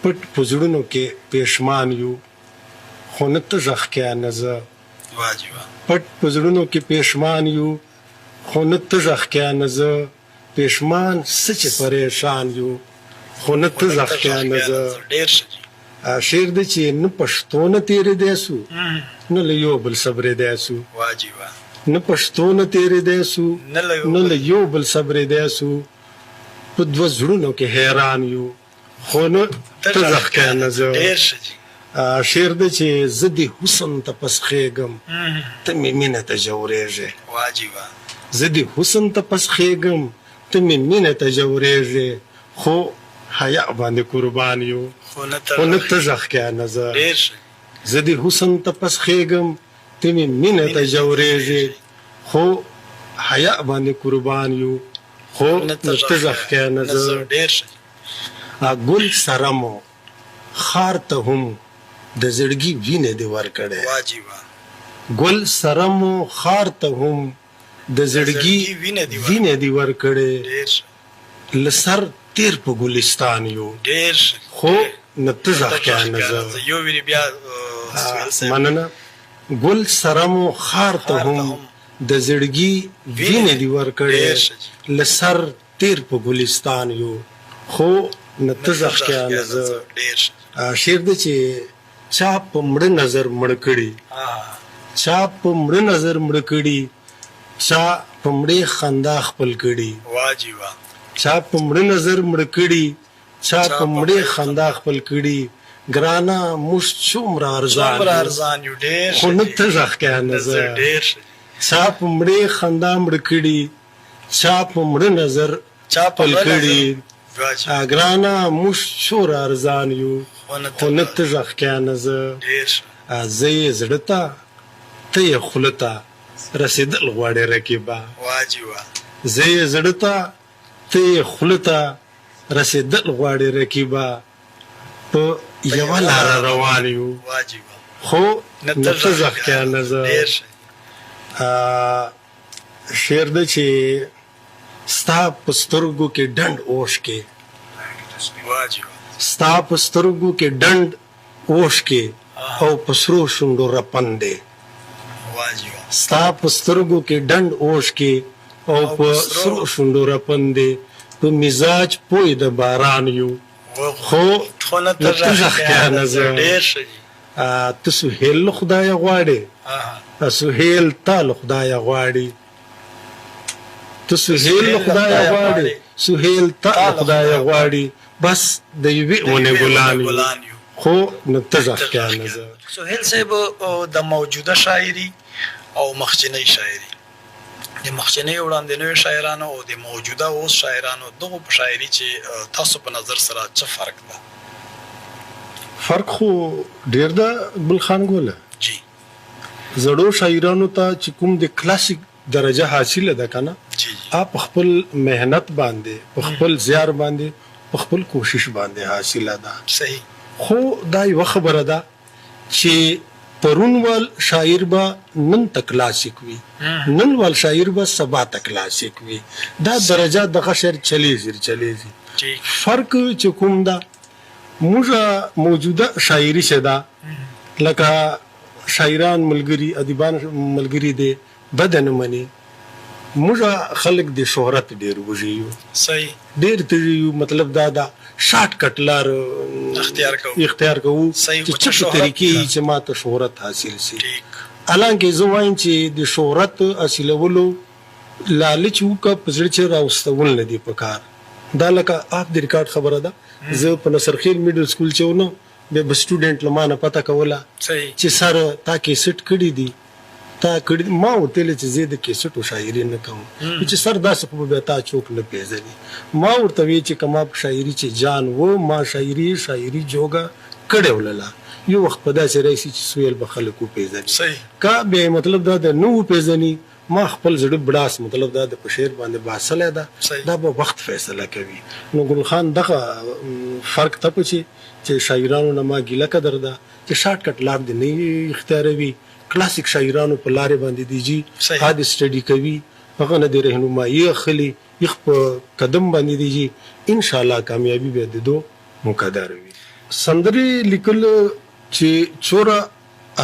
پټ په زړونو کې پېشمان یو خو نه ته غږ کې نه زه پټ په زړونو کې پېشمان یو خو نه ته غږ کې نه زه پېشمان څه چې پریشان یو خو نه ته غږ کې نه زه شعر دی چې نه پښتو نه تېرېدی سو نه له یو بل صبرېدی سو نه پښتو نه تېرېدی سو نه له یو بل صبرېدی سو په دوه زړونو کې حیران یو خو نه ته غږ کې نه زه شعر دی چې زه د حسن ته پسخېږم ته مې مینه ته ژورېږې زه د حسن ته پسخېږم ته مې مینه ته ژورېږې خو حیا باندې قربان یو خو نه ته غږ کې نه زه زه د حسن ته پسخېږم ته مې مینه ته ژورېږې خو حیا باندې قربان یو خو نه ته غږ کې نه زه ګل سره مو خار ته هم د زړګي وینې دې ورکړې ګل سره مو خار ته هم د زړګي وینې دې ورکړې له سر تیر په ګلستان یو خو نه ته غږ کې نه زه ماننا ګل سره مو خار ته هم د زړګي وینې دې ورکړې له سر تیر په ګلستان یو خو نه ته غږ کې نه زه شعر دی چې چا په مړه نظر مړ کړي چا په مړه نظر مړ کړي چا په مړې خندا خپل کړي چا په مړه نظر مړ کړي چا په مړې خندا خپل کړي ګرانه موږ څومره ارزان یو خو نه ته غږ کې نه زه چا په مړې خندا مړ کړي چا په مړه نظر خپل کړي ګرانه موږ څومره ارزان یو خو نه ته غږ کې نه زه زه یې زړه ته ته یې خوله ته رسېدل غواړې رقیبه زه یې زړه ته ته یې خوله ته رسېدل غواړې رقیبه په یوه لاره روان یو خو نه ته غږ کې نه زه شعر دی چې ستا په سترګو کې ډنډ اوښ کې ستا په سترګو کې ډنډ اوښ کې او په سرو شونډو رپن دی ستا په سترګو کې ډنډ اوښ کې او په سرو شونډو رپن دی په مزاج پوی د باران یو خو نه ته غږ کې نه زه ته سهیل له خدایه غواړې سهیل تا له خدایه غواړي ته سهیل له خدایه غواړې سهیل تا له خدایه غواړي بس د یوې اونې ګلان یو خو نه ته غږ کې نه زه سهیل صاحب د موجوده شاعري او مخکینۍ شاعري د مخکینۍ وړاندینیو شاعرانو او د موجوده اوس شاعرانو دغو په شاعري چې تاسو په نظر سره څه فرق ده فرق خو ډېر ده بل خان ګوله جی زړو شاعرانو ته چې کوم د کلاسیک درجه حاصله ده که نه په خپل محنت باندې په خپل زیار باندې په خپل کوشش باندې حاصله ده صحیح خو دا یوه خبره ده چې پرون وال شاعر به نن ته کلاسیک وي نن وال شاعر به سبا ته کلاسیک وي دا درجه دغه شعر چلیږي فرق چې کوم ده موږ موجوده شاعري چې ده لکه شاعران ملګري ادیبان ملګري دی بد نه مني موږ خلک د شهرت ډېر وږي یو صحیح ډېر تږي یو مطلب دا ده شارټ کټ لار اختیار کوو چې څه طریقې چې ما ته شهرت حاصل شي حالانکه زه وایم چې د شهرت حاصلولو لالچ وکړه په زړه چې راوستول نه دي پکار دا لکه اف د ریکارډ خبره ده زه په نصرخیل میډل سکول چې ونه به سټوډنټ لمانه پته کوله چې سر تا کیسټ کړي دي تا کړي ما ورته ویل چې زه د کیسټو شاعري نه کوم چې سر داسې په به تا چوک نه پیژني ما ورته وی چې کما په شاعري چې جان و ما شاعري جوګه کړې ولله یو وخت په داسې راشي چې سویل به خلکو پیژني کا به مطلب دا د نو پیژني ما خپل زړه بډاس مطلب دا د په شعر باندې باسله ده دا به وخت فیصله کوي نو ګل خان دغه فرق ته پچی چې شاعرانو نه ما ګیله قدر ده چې شارټ کټ لار دی نه اختیاروي کلاسیک شاعرانو په لارې باندې دیږي هغه سټډي کوي هغه نه د رهنمایي اخلي یخ په قدم باندې دیږي ان شاء الله کامیابی به د دو مقدر وي سندرې لیکل چې څوره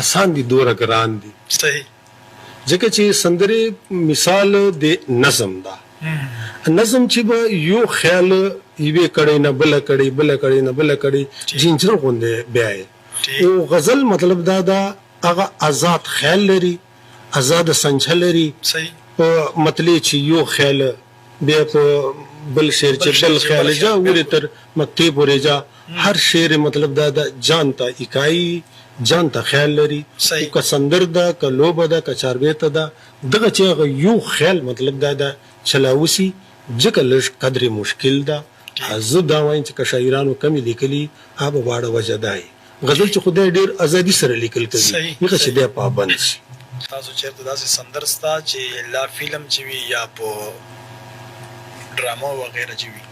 اسان دي دوره ګران دي. صحیح. ځکه چې سندرې مثال د نظم ده. نظم چې به یو خیال یوې کړی نه بله کړی بله کړی نه بله کړی جینجر غوندې بیایي. او غزل مطلب دا ده هغه آزاد خیال لري، آزاد سنجه لري. صحیح. په مطلع چې یو خیال بیا په بل شعر چې بل خیال جا ورې تر مکتې پورې جا. هر شعر مطلب دا ده جان ته اکایي، جان ته خیال لري. که سندر ده که لوبه ده که چاربیته ده، دغه چې هغه یو خیال مطلب دا ده چلاوسي ځکه لږ قدر مشکل ده. زه دا وایم چې که شاعرانو کمې لیکلي هغه واړه وجه دا یي غزل چې خدای ډېر ازادي سره لیکل کوي هغه چې دی پابند شي. تاسو چېرته داسې سندر سته چې لا فلم چې وي یا په ډرامه وغیره چې وي؟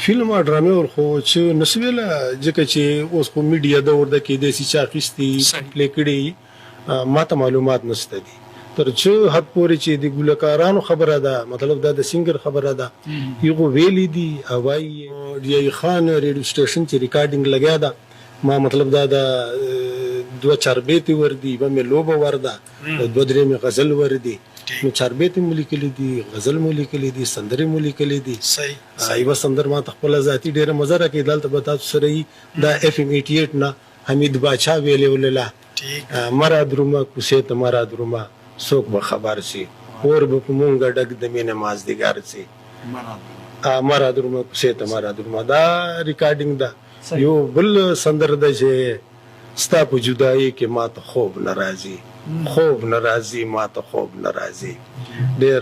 فلم او ډرامې ورخو چې نسو ویله ځکه چې اوس خو میډیا دور ده کېدای شي چې اخیستي پلی کړي ما ته معلومات نشته دي. تر څو حد پورې چې د ګلوکارانو خبره ده مطلب دا د سینګر خبره ده یغه ویلي دي هوایي ډی خان ریډیو سټیشن چې ریکارډینګ لګیا ده ما مطلب دا د دوه چاربیتې ور دي به مې لوبه ور ده دوه درې مې غزل ور دي. نو چاربیتې مو لیکلي دي، غزل مو لیکلي دي، سندرې مو لیکلي دي. صحیح. یوه سندر ما ته خپله ذاتي ډېره مزه راکوي دلته به تاسو سره وي دا FM 88 نه حمید باچا ویلې ولله مره درومه کوڅې ته مره درومه څوک به خبر سي اور به په مونږه ډک د مینې مازدیګر سي مره درومه کوڅې ته مره درومه. دا ریکارډینګ ده. یو بل سندر ده چې ستا په جدایي کې ما ته خوب نه راځي، خوب نه راځي ما ته خوب نه راځي. ډېر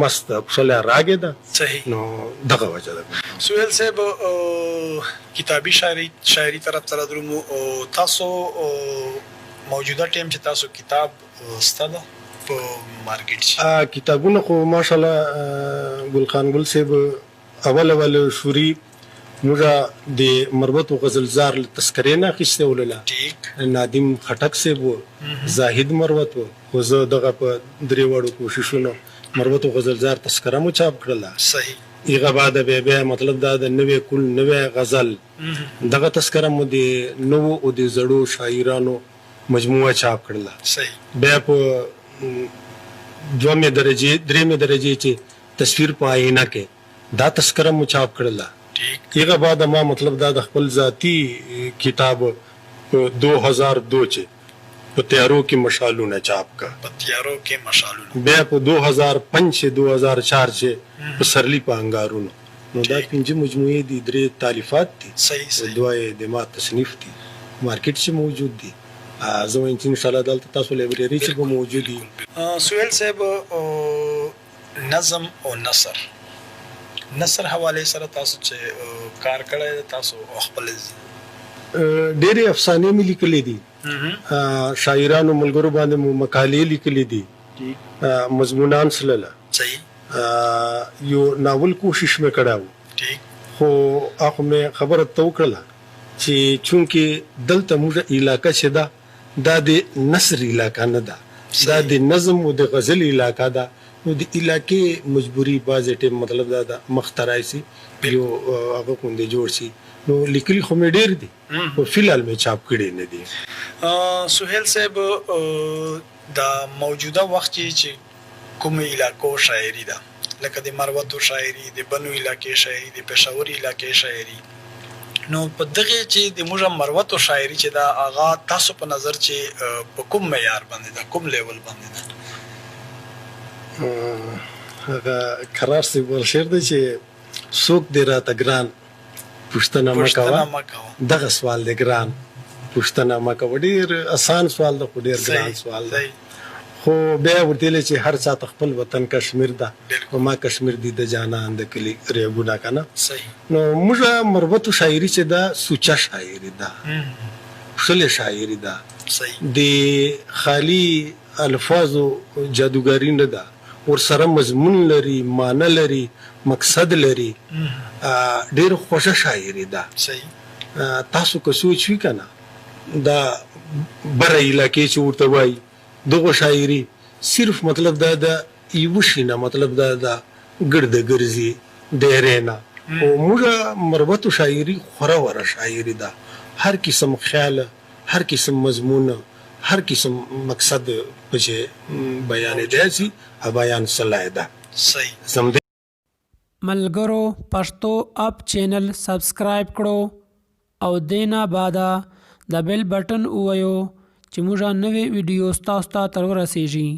مست ښکلی راګې ده. صحیح. نو دغه وجه ده. سهیل صاحب کتابي شاعري طرف ته درومو تاسو موجوده ټیم چې تاسو کتاب سته ده په مارکیټ کې کتابونه خو ماشاءالله ګل خان ګل صاحب اول شوري موږ د مربوط غزلزار تذکرې نه اخیستې ولله نادم خټک صاحب زاهد مروت خو زه دغه په درې وړو کوششونو مربوط غزلزار تذکره مو چاپ کړله. صحیح. هغه بعد بیا مطلب دا د نوې کل نوې غزل دغه تذکره مو د نوو او د زړو شاعرانو مجموعه چاپ کړله. صحیح. بیا په دومې درجې درېمې درجې چې تصویر په آینه کې دا تذکره مو چاپ کړله. هغه بعد ما مطلب دا د خپل ذاتی کتاب 2002 چې په تیارو کې مشالونه چاپ کا په تیارو کې مشالونه بیا په 2005 چې 2004 چې په سرلی په انګارونو. نو دا پنځه مجموعې دي، درې تالیفات دي. صحیح. دوه د ما تصنیف دي مارکیټ چې موجود دي. زه وایم چې ان شاء الله دلته تاسو لایبرری چې به موجود دي. سهیل صاحب نظم او نثر حواله سره تاسو چې کار کړی تاسو خپل ډېرې افسانې مې لیکلې دي. شاعرانو ملګرو باندې مو مقالې لیکلې دي. مضمونان سلله. صحیح. یو ناول کوشش مې کړی خو هغه مې خبره ته وکړله چې چونکې دلته موږ علاقه چې ده دا د نثر علاقه نه ده، دا د نظم او د غزل علاقه ده. نو د علاقې مجبوري بعضې ټیم مطلب دا ده مخ ته راشي یو هغه غوندې جوړ شي. نو لیکلي خو مې ډېر دي خو فلحال مې چاپ کړي نه دي. سهیل صاحب د موجوده وخت چې کومې علاقو شاعري ده لکه د مروتو شاعري، د بنو علاقې شاعري، د پېښور علاقې شاعري، نو په دغه چې د موږ مروتو شاعري چې دا هغه تاسو په نظر چې په کوم معیار باندې ده، کوم لیول باندې ده؟ هغه قرار سی بول شعر دی چې څوک دې راته ګران پوښتنه مه کوه، دغه سوال دی ګران پوښتنه مه کوه. ډېر اسان سوال ده خو ډېر ګران سوال دی. خو بیا ورته ویلې چې هر چا ته خپل وطن کشمیر ده او ما کشمیر دی د جانان د کلي ریګونه که نه. نو موږ مربوطو شاعري چې ده سوچه شاعري ده، ښکلې شاعري ده، د خالي الفاظو جادوګري نه ده، ورسره مضمون لري، معنی لري، مقصد لري، ډېر خوږه شاعري ده. تاسو که سوچ وي که نه دا بره علاقې چې ورته وایي دغه شاعري صرف مطلب دا د یوه شي نه مطلب دا د ګرده ګرځي ډېرې نه. او موږ مربوطو شاعري خوره وره شاعري ده، هر قسم خیال، هر قسم مضمون، هر قسم مقصد پچې بیانې دی سي بیان صلاح ده. صحیح. زمده ملګرو پښتو اپ چینل سبسکرایب کړو او دینا بعدا د بیل بټن ووایو چې موږ نوې ویډیو ستاسو ته تر ورسیږي.